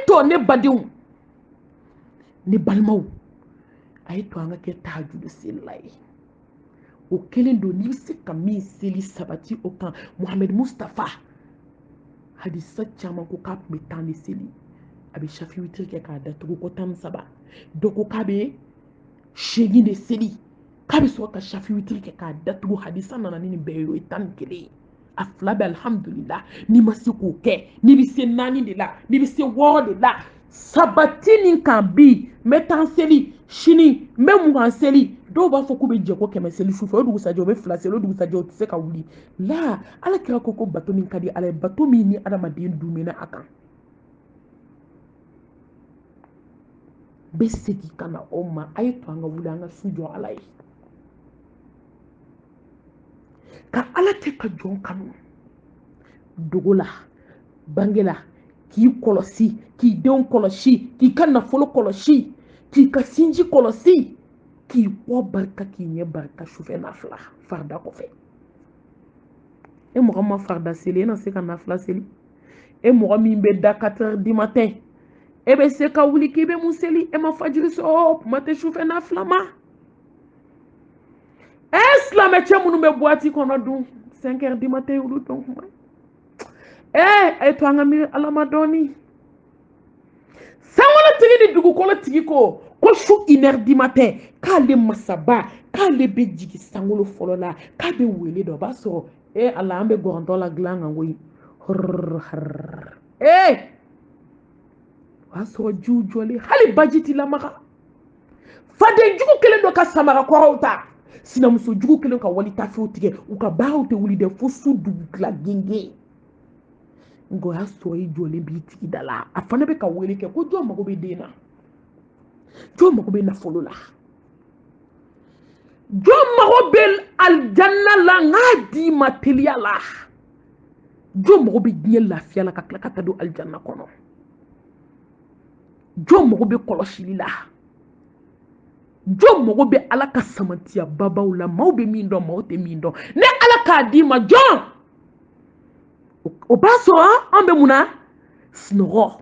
to ne badenw ne balimaw a ye to an ka kɛ tahajud selila ye o kelen don n'i bɛ se ka min seli sabati o kan Muhammed Mustafa hadisa caman ko k'a tun bɛ tan de seli a bɛ shafi witiri kɛ k'a datugu ko 13 dɔ ko k'a bɛ 8 de seli k'a bɛ sɔrɔ ka shafi witiri kɛ k'a datugu hadisa nana ni nin bɛɛ ye o ye 11 ye a fila bɛ alhamdulillah n'i ma se k'o kɛ n'i bɛ se 4 de la n'i bɛ se 6 de la sabati nin kan bi n bɛ tan seli sini n bɛ mugan seli dɔw b'a fɔ k'u bɛ jɛ ko 100 seli sufɛ o dugusajɛ o bɛ 2 seli o dugusajɛ o tɛ se ka wuli la ala kira ko bato min ka di ala ye bato min ni adamaden dumena a kan bɛ segin ka na o ma a ye to an ka wuli an ka su jɔ ala ye ka ala tɛ ka jɔn kanu dogo la bange la k'i kɔlɔsi k'i denw kɔlɔsi k'i ka nafolo kɔlɔsi k'i ka sinji kɔlɔsi k'i bɔ barika k'i ɲɛ barika sufɛ nafila farida kɔfɛ e mɔgɔ ma farida seli e na se ka nafila seli e mɔgɔ min bɛ da 4 heures du matin e bɛ se ka wuli k'i bɛ mun seli e ma fajiri sɔrɔ kuma tɛ sufɛ nafila ma e silamɛ cɛ minnu bɛ boîte kɔnɔ dun 5 heures du matin olu dɔn kuma a ye to an ka miiri ala ma dɔɔni sankolotigi ni dugukolotigi ko su 1 heure du matin k'ale masaba k'ale bɛ jigin sankolo fɔlɔ la k'a bɛ wele dɔ o b'a sɔrɔ ala an bɛ gɔrɔntɔ la dilan kan koyi o b'a sɔrɔ jiw jɔlen hali baji t'i lamaga faden jugu kelen dɔ ka samara kɔrɔw ta sinamuso jugu kelen ka wali tafew tigɛ u ka baaraw tɛ wuli dɛ fo su dugu tila genge nka o y'a sɔrɔ i jɔlen b'i tigi da la a fana bɛ ka wele kɛ ko jɔn mago bɛ den na jɔn mago bɛ nafolo la jɔn mago bɛ alijanna la n k'a d'i ma teliya la jɔn mago bɛ diɲɛ lafiya la ka tila ka taa don alijanna kɔnɔ jɔn mago bɛ kɔlɔsili la jɔn mago bɛ ala ka samantiya babaw la maaw bɛ min dɔn maaw tɛ min dɔn ne ala k'a d'i ma jɔn o b'a sɔrɔ an bɛ mun na sunɔgɔ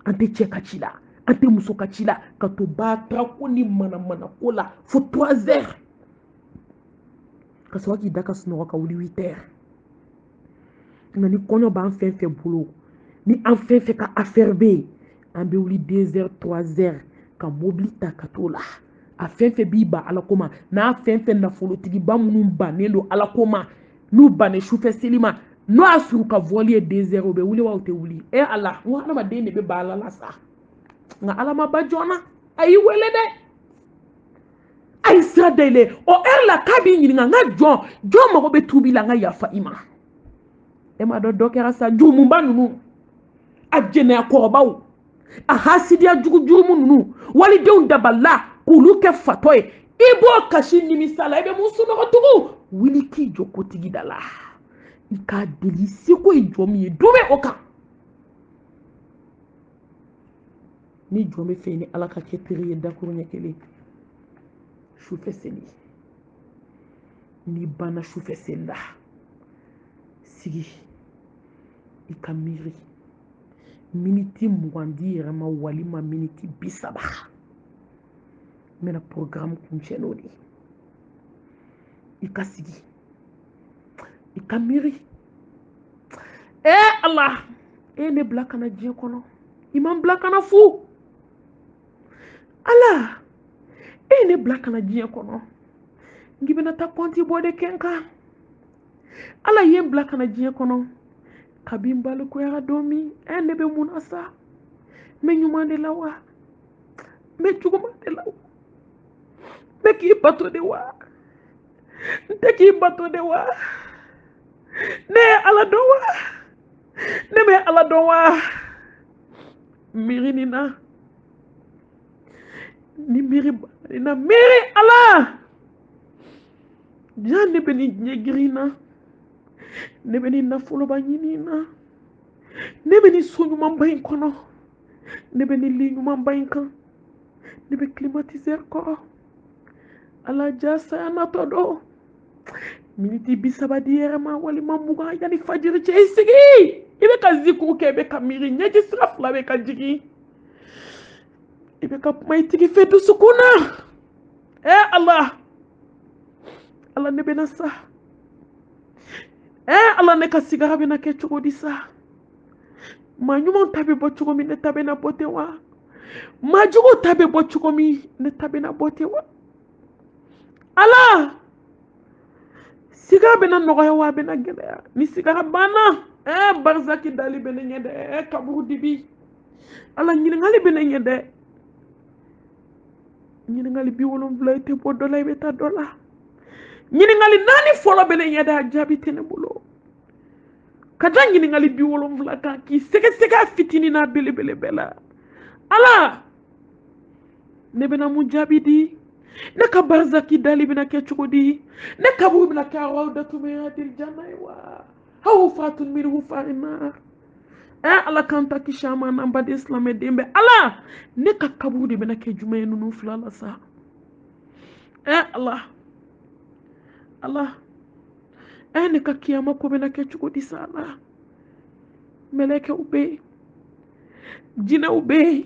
an tɛ cɛ ka ci la an tɛ muso ka ci la ka to batarako ni manamana ko la fo 3 heures ka sɔrɔ k'i da ka sunɔgɔ ka wuli 8 heures nka ni kɔɲɔ b'an fɛn fɛn bolo ni an fɛn fɛn ka affaire bɛ yen an bɛ wuli 2 heures 3 heures ka mobili ta ka t'o la a fɛn fɛn b'i ban ala ko ma n'a fɛn fɛn nafolotigiba minnu bannen don ala ko ma n'u bannen sufɛ seli ma n'o y'a sɔrɔ ka voile ye 2 heures o bɛ wuli wa o tɛ wuli ala n ko adamaden de bɛ ban ala la sa nka ala ma ba joona a y'i wele dɛ a y'i sira dayɛlɛ o heure la k'a b'i ɲininka n ka jɔn mago bɛ tuubi la n ka yafa i ma e ma dɔn dɔ kɛra sa jurumunba ninnu a jɛnɛya kɔrɔbaw a hasidiya jurumu ninnu walidenw dabala k'olu kɛ fatɔ ye i b'o kasi nimisa la i bɛ mun sunɔgɔtugu wuli k'i jɔ kotigi da la i k'a deli seko ye jɔn min ye dɔ bɛ o kan ni jɔn bɛ fɛ ni ala ka kɛ teri ye dakuru ɲɛ kelen sufɛ seli n'i banna sufɛ seli la sigi i ka miiri miniti 20 di yɛrɛ ma walima miniti 30 n bɛna programme kuncɛ n'o de i ka sigi i ka miiri ala ne bila kana diɲɛ kɔnɔ i ma n bila kana fu ala ne bila kana diɲɛ kɔnɔ ngi bɛna taa kɔnti bɔ de kɛ n kan ala ye n bila kana diɲɛ kɔnɔ kabi n balikoyara don min ne bɛ mun na sa n bɛ ɲuman de la wa n bɛ juguman de la wa n bɛ k'i bato de wa n tɛ k'i bato de wa ne ye ala dɔn wa ne bɛ ala dɔn wa miiri nin na ni miiri nin na miiri ala jaa ne bɛ nin diɲɛ girin na ne bɛ nin nafoloba ɲini na ne bɛ nin so ɲumanba in kɔnɔ ne bɛ nin li ɲumanba in kan ne bɛ climatiseur kɔrɔ ala jaa saya natɔ don miniti 30 di yɛrɛ ma walima 20 yanni fajiri cɛ i sigi i bɛ ka zikuru kɛ i bɛ ka miiri ɲɛji sira fila bɛ ka jigin i bɛ ka kuma i tigi fɛ dusukun na ala ala ne bɛna sa ala ne ka sigara bɛna kɛ cogo di sa maa ɲumanw ta bɛ bɔ cogo min ne ta bɛna bɔ ten wa maa juguw ta bɛ bɔ cogo min ne ta bɛna bɔ ten wa ala sigara bɛna nɔgɔya wa a bɛna gɛlɛya ni sigara banna barizaki dali bɛ ne ɲɛ dɛ kaburu dibi ala ɲininkali bɛ ne ɲɛ dɛ ɲininkali 70 i tɛ bɔ dɔ la i bɛ taa dɔ la ɲininkali 4 fɔlɔ bɛ ne ɲɛ dɛ a jaabi tɛ ne bolo ka da ɲininkali 70 kan k'i sɛgɛsɛgɛ a fitinin n'a belebele bɛɛ la ala ne bɛna mun jaabi di ne ka barizaki dali bɛna kɛ cogo di ne kaburu bɛna kɛ rawdatu min riyadil janna ye wa aw fatun min hufarin nar ala kan ta kisi a ma n'an baden silamɛden bɛɛ ala ne ka kaburu de bɛna kɛ jumɛn ye ninnu fila la sa ala ala ne ka kiyama ko bɛna kɛ cogo di sa ala mɛlɛkɛw bɛ yen jinɛw bɛ yen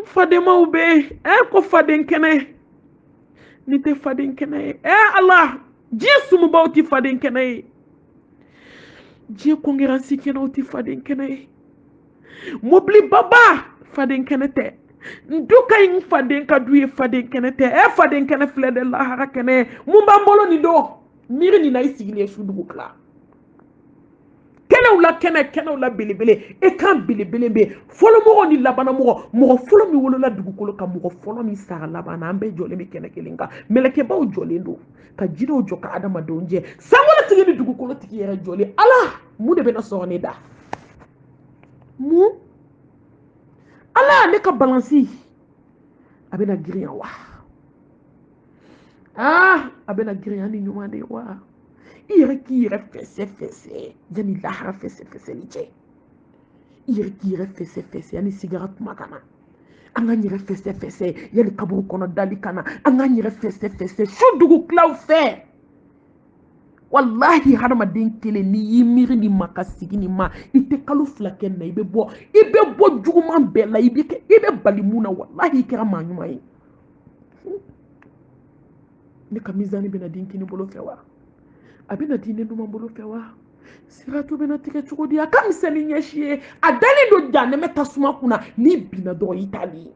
fadenmaw bɛ yen ko faden kɛnɛ ni tɛ faden kɛnɛ ye ala diɲɛ sumubaw tɛ faden kɛnɛ ye diɲɛ kongeransi kɛnɛw tɛ faden kɛnɛ ye mobili baba faden kɛnɛ tɛ du ka ɲi faden ka du ye faden kɛnɛ tɛ faden kɛnɛ filɛ dɛ lahara kɛnɛ ye mun b'an bolo nin don miiri nin na i sigilen su dugu tila kɛnɛw la kɛnɛw la belebele kan belebele bɛ fɔlɔmɔgɔ ni labanamɔgɔ mɔgɔ fɔlɔ min wolola dugukolo kan mɔgɔ fɔlɔ min sara laban na an bɛɛ jɔlen bɛ kɛnɛ kelen kan mɛlɛkɛbaw jɔlen don ka jinɛw jɔ ka adamadenw jɛ sankolotigi ni dugukolotigi yɛrɛ jɔlen ala mun de bɛna sɔrɔ ne da mun ala ne ka balansi a bɛna girinya wa a bɛna girinya ni ɲuman de wa i yɛrɛ k'i yɛrɛ fɛsɛ yanni lahara fɛsɛfɛsɛli cɛ i yɛrɛ k'i yɛrɛ fɛsɛ yanni sigara tuma kana an k'an yɛrɛ fɛsɛ yanni kaburu kɔnɔ dali kana an k'an yɛrɛ fɛsɛ su dugu tilaw fɛ wallahi hadamaden kelen n'i y'i miiri nin ma ka sigi nin ma i tɛ kalo 2 kɛ na i bɛ bɔ juguman bɛɛ la i bɛ bali mun na wallahi i kɛra maa ɲuman ye ne ka mizani bɛna di kini bolo fɛ wa a bɛna di ne numan bolo fɛ wa siratu bɛna tigɛ cogo di a ka misɛn ni ɲɛsi ye a dalen don janɛmɛ tasuma kunna n'i binna dɔrɔn i tali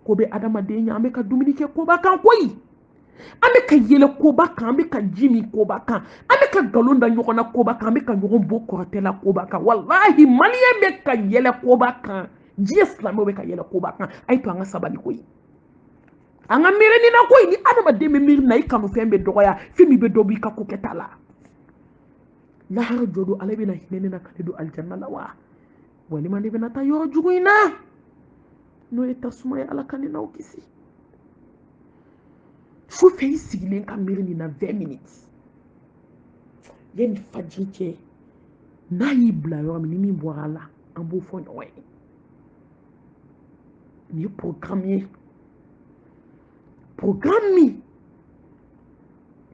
ko bɛ adamaden ɲɛ an bɛ ka dumuni kɛ koba kan koyi an bɛ ka yɛlɛ koba kan an bɛ ka ji min koba kan an bɛ ka nkalon da ɲɔgɔn na koba kan an bɛ ka ɲɔgɔn bɔ kɔrɔtɛla koba kan wallahi maliyɛn bɛ ka yɛlɛ koba kan diɲɛ silamɛw bɛ ka yɛlɛ koba kan a ye to an ka sabali koyi an ka miiri nin na koyi ni adamaden bɛ miiri na i kanu fɛn bɛ dɔgɔya fɛn min bɛ dɔ b'i ka ko kɛta la lahara jɔ don ala bɛna hinɛ ne na ka ne don alijanna la wa walima ne bɛna taa yɔrɔ jugu in na n'o ye tasuma ye ala ka ne n'aw kisi su fɛ i sigilen ka miiri nin na 20 minutes yanni fajiri cɛ n'a y'i bila yɔrɔ min ni min bɔra a la an b'o fɔ ɲɔgɔn ye nin ye programme ye programme min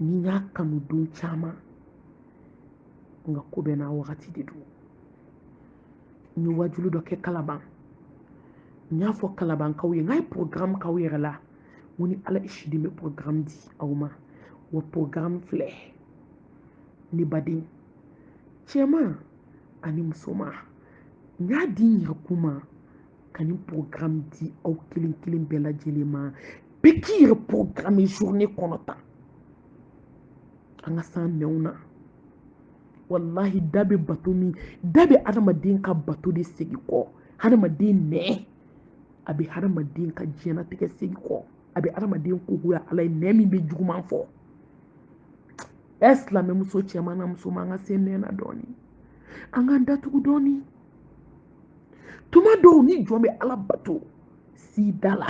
ni y'a kanu don caman nka ko bɛ n'a wagati de don n ye wajulu dɔ kɛ kalaban n y'a fɔ kalabankaw ye n k'a ye programme k'aw yɛrɛ la n ko ni ala isiden bɛ programme di aw ma wa programme filɛ ne baden cɛman ani musoman n y'a di n yɛrɛkun ma ka nin programme di aw kelen kelen bɛɛ lajɛlen ma bɛɛ k'i yɛrɛ programme journée kɔnɔ tan an ka s'an nɛnw na wallahi da bɛ bato min da bɛ adamaden ka bato de segin kɔ adamaden nɛ a bɛ adamaden ka diɲɛlatigɛ segin kɔ a bɛ adamaden kogoya ala ye nɛ min bɛ juguman fɔ silamɛmuso cɛman na musoman an ka se nɛ na dɔɔni an k'an datugu dɔɔni tuma dɔw ni jɔn bɛ ala bato si da la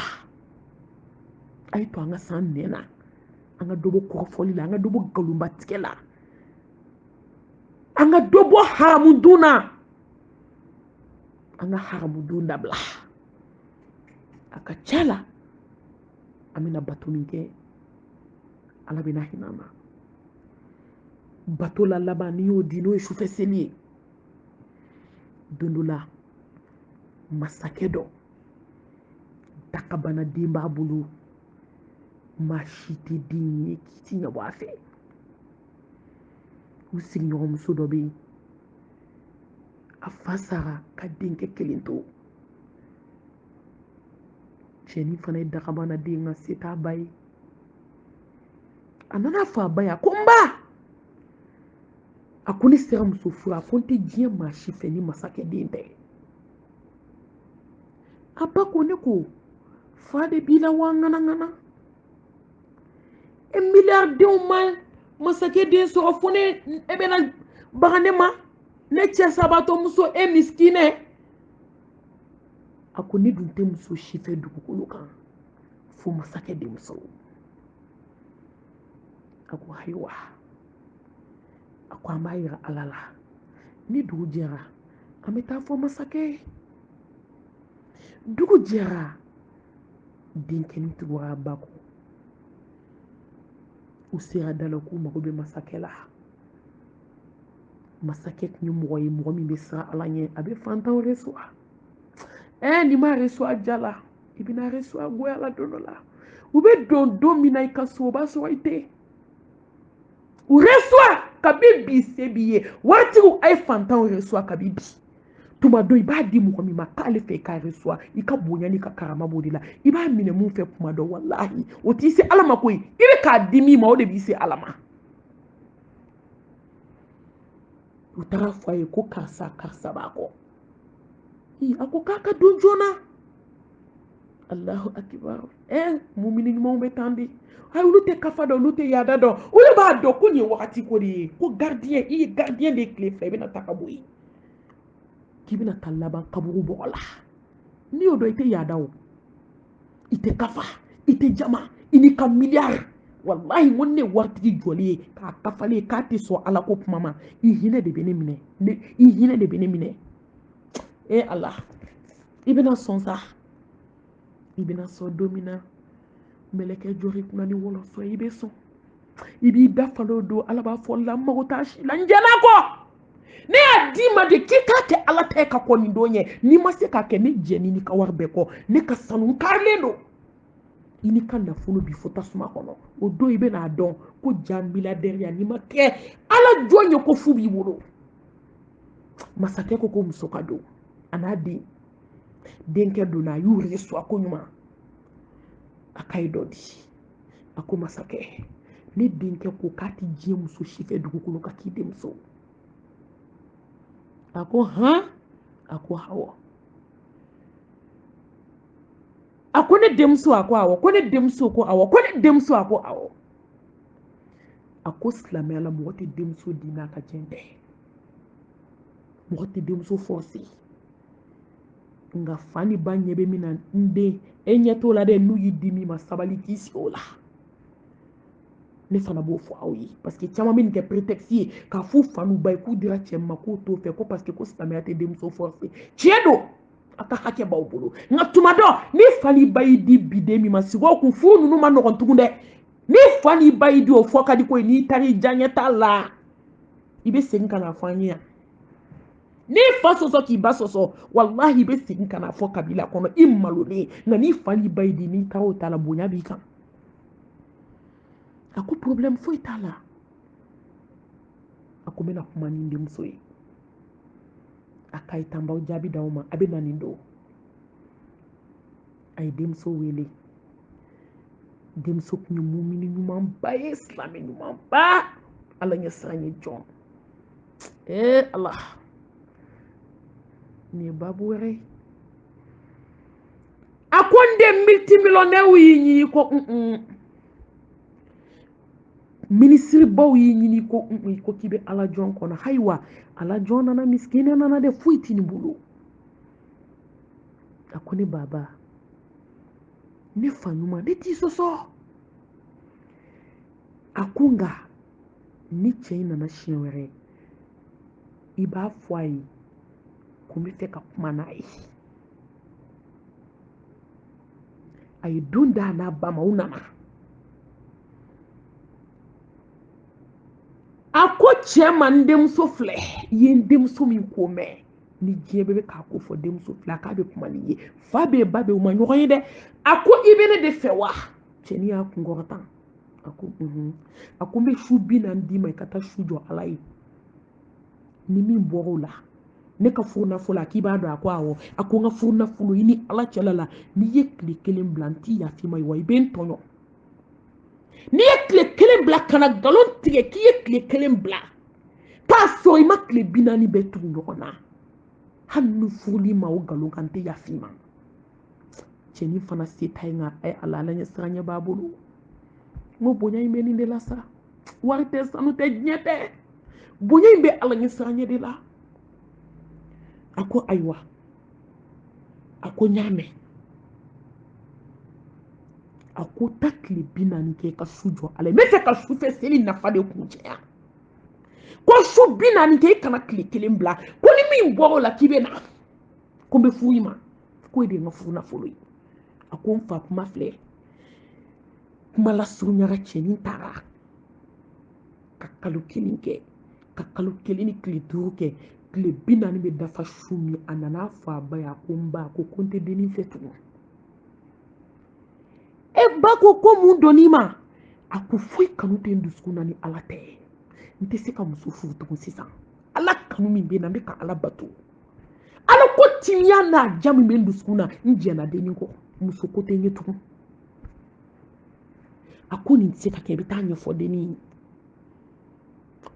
a ye to an ka s'an nɛ na an ka dɔ bɔ kɔrɔfɔli la an ka dɔ bɔ nkalonbatigɛ la an ka dɔ bɔ haramudun na an ka haramudun dabila a ka ca la an bɛna bato min kɛ ala bɛna hinɛ an na bateau la laban n'i y'o di n'o ye sufɛ seli ye don dɔ la masakɛ dɔ dakabana den b'a bolo maa si tɛ den ye k'i ti ɲɛbɔ a fɛ u sigiɲɔgɔnmuso dɔ bɛ yen a fa sara ka denkɛ kelen to cɛnin fana ye dakabana den ka se t'a ba ye a nana fɔ a ba ye a ko n ba a ko ne sera muso furu a ko n tɛ diɲɛ maa si fɛ ni masakɛ den tɛ a ba ko ne ko fa de b'i la wa ŋanaŋana e miliyaridɛnw ma masakɛ den sɔrɔ fo ne e bɛna baga ne ma ne cɛ sabatɔmuso e miskinɛ a ko ne dun tɛ muso si fɛ dugukolo kan fo masakɛ denmuso a ko ayiwa a ko an b'a yira ala la ni dugu jɛra an bɛ taa fɔ masakɛ ye dugu jɛra denkɛnin tugura a ba kɔ u sera da la k'u mago bɛ masakɛ la masakɛ tun ye mɔgɔ ye mɔgɔ min bɛ siran ala ɲɛ a bɛ fantanw resuwa ni ma resuwa ja la i bɛna resuwa goya la don dɔ la u bɛ don min na i ka so o b'a sɔrɔ i tɛ u resuwa kabi bi se b'i ye waritigiw a ye fantanw resuwa kabi bi tuma dɔ i b'a di mɔgɔ min ma k'ale fɛ i k'a resuwa i ka bonya ni ka karama b'o de la i b'a minɛ mun fɛ tuma dɔ walahi o t'i se ala ma koyi i bɛ k'a di min ma o de b'i se ala ma u taara fɔ a ye ko karisa b'a kɔ a ko k'a ka don joona alahu akibar mumini ɲumanw bɛ tan de olu tɛ kafa dɔn olu tɛ yaada dɔn olu b'a dɔn ko nin ye wagati ko de ye ko gardien i ye gardien de ye tile fila i bɛna taa ka bɔ yen k'i bɛna taa laban kaburu bɔgɔ la n'i y'o dɔn i tɛ yaada o i tɛ kafa i tɛ jama i ni ka miliyari wallahi n ko ne waritigi jɔlen ye k'a kafalen k'a tɛ sɔn ala ko kuma ma i hinɛ de bɛ ne minɛ i hinɛ de bɛ ne minɛ ala i bɛna sɔn sa i bɛna sɔn don min na mɛlɛkɛ jɔr'i kunna ni wɔlɔsɔ i bɛ sɔn i b'i da falo don ala b'a fɔ la n mago t'a si la n jɛn'a kɔ ne y'a d'i ma de k'i k'a kɛ ala ta ye ka kɔ nin don ye n'i ma se k'a kɛ ne jɛni ni ka wari bɛɛ kɔ ne ka sanu n karilen don i ni ka nafolo bi fo tasuma kɔnɔ o don i bɛn'a dɔn ko ja miliyardɛriya n'i ma kɛ ala jɔn ye ko fu b'i bolo masakɛ ko muso ka don a n'a den denkɛ donna a y'u resuwa ko ɲuman a ka ye dɔ di a ko masakɛ ne denkɛ ko k'a tɛ diɲɛ muso si fɛ dugukolo kan k'i denmuso a ko a ko awɔ a ko ne denmuso a ko awɔ ko ne denmuso ko awɔ ko ne denmuso a ko awɔ a ko silamɛya la mɔgɔ tɛ denmuso di n'a ka jɛn tɛ mɔgɔ tɛ denmuso forcer nka fa ni ba ɲɛ bɛ min na n den e ɲɛ t'o la dɛ n'u y'i di min ma sabali k'i sigi o la ne fana b'o fɔ aw ye parce que caman bɛ nin kɛ prétexte ye k'a f'u fa n'u ba ye k'u dira cɛ ma k'u t'o fɛ ko parce que ko silamɛya tɛ denmuso forcer tiɲɛ don a ka hakɛ b'aw bolo nka tuma dɔ ni fa n'i ba y'i di bi den min ma sigi o kun furu ninnu ma nɔgɔn tugun dɛ ni fa n'i ba y'i di o fɔ ka di ko ye n'i taara i diyaɲɛ t'a la i bɛ segin ka na fɔ an ye yan n'i fa sɔsɔ k'i ba sɔsɔ walahi i bɛ segin ka na fɔ kabila kɔnɔ i malolen nka n'i fa n'i ba y'i di n'i taara o ta la bonya b'i kan a ko problème foyi t'a la a ko n bɛna kuma ni n denmuso ye a k'a ye tan b'aw jaabi d'aw ma a bɛ na nin don a ye denmuso wele denmuso tun ye mumini ɲumanba ye silamɛ ɲumanba ala ɲɛ siran ye jɔn ala nin ye babu wɛrɛ ye a ko n den multimillionnaire y'i ɲini ko minisiribaw y'i ɲini ko k'i bɛ ala jɔn kɔnɔ ayiwa ala jɔn nana misikina nana dɛ foyi t'i nin bolo a ko ne baba ne fa ɲuman ne t'i sɔsɔ a ko nka ni cɛ in nana siɲɛ wɛrɛ i b'a fɔ a ye ko n bɛ fɛ ka kuma n'a ye a ye don da a n'a ba ma u nana a ko cɛ ma n denmuso filɛ i ye n denmuso min ko mɛn ni diɲɛ bɛɛ bɛ k'a ko fɔ denmuso filɛ k'a bɛ kuma ni ye fa bɛ ba bɛ u ma ɲɔgɔn ye dɛ a ko i bɛ ne de fɛ wa cɛnin y'a kunkɔrɔta a ko a ko n bɛ su 40 d'i ma i ka taa su jɔ ala ye ni min bɔra o la ne ka furu nafolo k'i b'a dɔn a ko awɔ a ko n ka furu nafolo i ni ala cɛla la n'i ye tile 1 bila n t'i yafi ma wa i bɛ n tɔɲɔ n'i ye tile 1 bila ka na nkalon tigɛ k'i ye tile 1 bila k'a sɔrɔ i ma tile 40 bɛɛ tugu ɲɔgɔn na hali ni furuli ma o nkalon kan n tɛ yafi ma cɛnin fana se ta ye nka ala ɲɛ siran ɲɛ b'a bolo n ko bonya in bɛ nin de la sa wari tɛ sanu tɛ diɲɛ tɛ bonya in bɛ ala ɲɛ siran ɲɛ de la a ko ayiwa a ko n y'a mɛn a ko ta tile 40 kɛ ka su jɔ ala ye n bɛ fɛ ka sufɛ seli nafa de kun cɛya ko su 40 kɛ i kana tile 1 bila ko ni min bɔra o la k'i bɛ na ko n bɛ furu i ma ko e de ye n ka furu nafolo ye a ko n fa kuma filɛ kuma lasurunyara cɛnin taara ka kalo 1 kɛ ka kalo 1 ni tile 5 kɛ tile 40 bɛ dafa su min a nana fɔ a ba ye a ko n ba ko n tɛ dennin fɛ tugun e ba ko mun donn'i ma a ko foyi kanu tɛ n dusukun na ni ala tɛ n tɛ se ka muso furu tugun sisan ala kanu min bɛ n na n bɛ ka ala bato ala ko timiya n'a ja min bɛ n dusukun na n jɛnna dennin kɔ muso ko tɛ n ye tugun a ko nin tɛ se ka kɛ i bɛ taa ɲɛfɔ dennin ye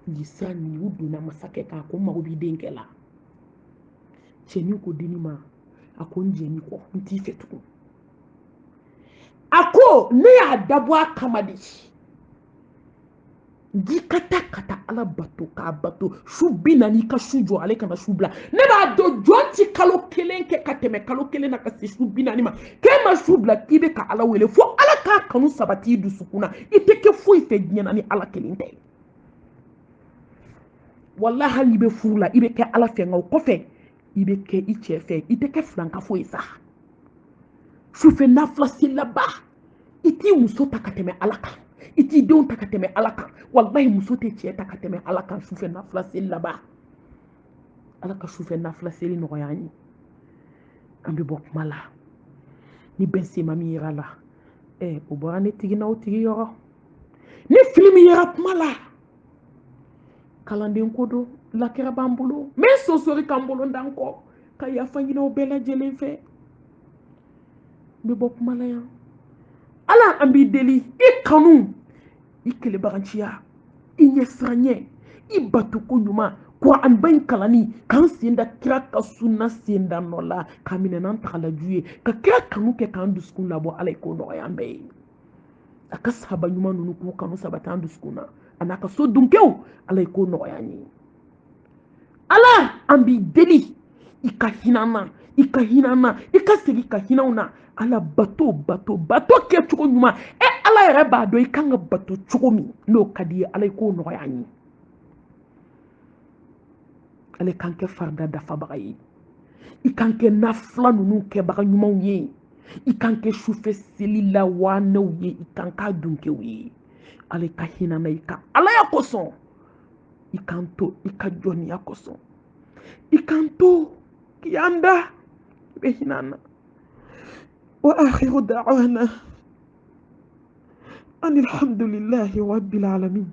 nin sira nin u donna masakɛ kan a ko n mago b'i denkɛ la cɛnin ko dennin ma a ko n jɛn'i kɔ n t'i fɛ tugun a ko ne y'a dabɔ a kama de di ka taa ala bato k'a bato su 40 i ka su jɔ ale kana su bila ne b'a dɔn jɔn ti kalo 1 kɛ ka tɛmɛ kalo 1 na ka se su 40 ma k'e ma su bila k'i bɛ ka ala wele fo ala k'a kanu sabati i dusukun na i tɛ kɛ foyi fɛ diɲɛ na ni ala kelen tɛ wallahi hali i bɛ furu la i bɛ kɛ ala fɛ nka o kɔfɛ i bɛ kɛ i cɛ fɛ i tɛ kɛ filankafo ye sa sufɛ nafila selaba i t'i muso ta ka tɛmɛ ala kan i t'i denw ta ka tɛmɛ ala kan wallahi muso tɛ cɛ ta ka tɛmɛ ala kan sufɛ nafila selaba ala ka sufɛ nafila seli nɔgɔya an ye an bɛ bɔ kuma la ni bɛn sema min yera la o bɔra ne tigi n'aw tigi yɔrɔ ni fili min yera kuma la kalanden ko don lakira b'an bolo n bɛ sonsori k'an bolo dan kɔ ka yafa ɲini o bɛɛ lajɛlen fɛ n bɛ bɔ kuma la yan ala an b'i deli i kanu i kelebaganciya i ɲɛsiranya i batuko ɲuman Quran ba in kalani k'an sen da kira ka sunna sen da nɔ la k'a minɛ n'an tagalaju ye ka kira kanu kɛ k'an dusukun labɔ ala ye k'o nɔgɔya an bɛɛ ye a ka sahaba ɲuman ninnu k'u kanu sabati an dusukun na a n'a ka so dunkew ala ye k'o nɔgɔya an ye ala an b'i deli i ka hinɛ an na i ka hinɛ an na i ka segin ka hinɛ anw na ala bato kɛ cogo ɲuman ala yɛrɛ b'a dɔn i kan ka bato cogo min n'o ka di ye ala ye k'o nɔgɔya an ye ale kan kɛ farida dafabaga ye i kan kɛ nafila ninnu kɛbaga ɲumanw ye i kan kɛ sufɛ seli lawanɛw ye i kan k'a dunkew ye ale ka hinɛ na i ka alaya kosɔn i kan to i ka jɔniya kosɔn i kan to k'i an da i bɛ hinɛ an na wa akhiru da'wana anil hamdulillahi rabbil alamin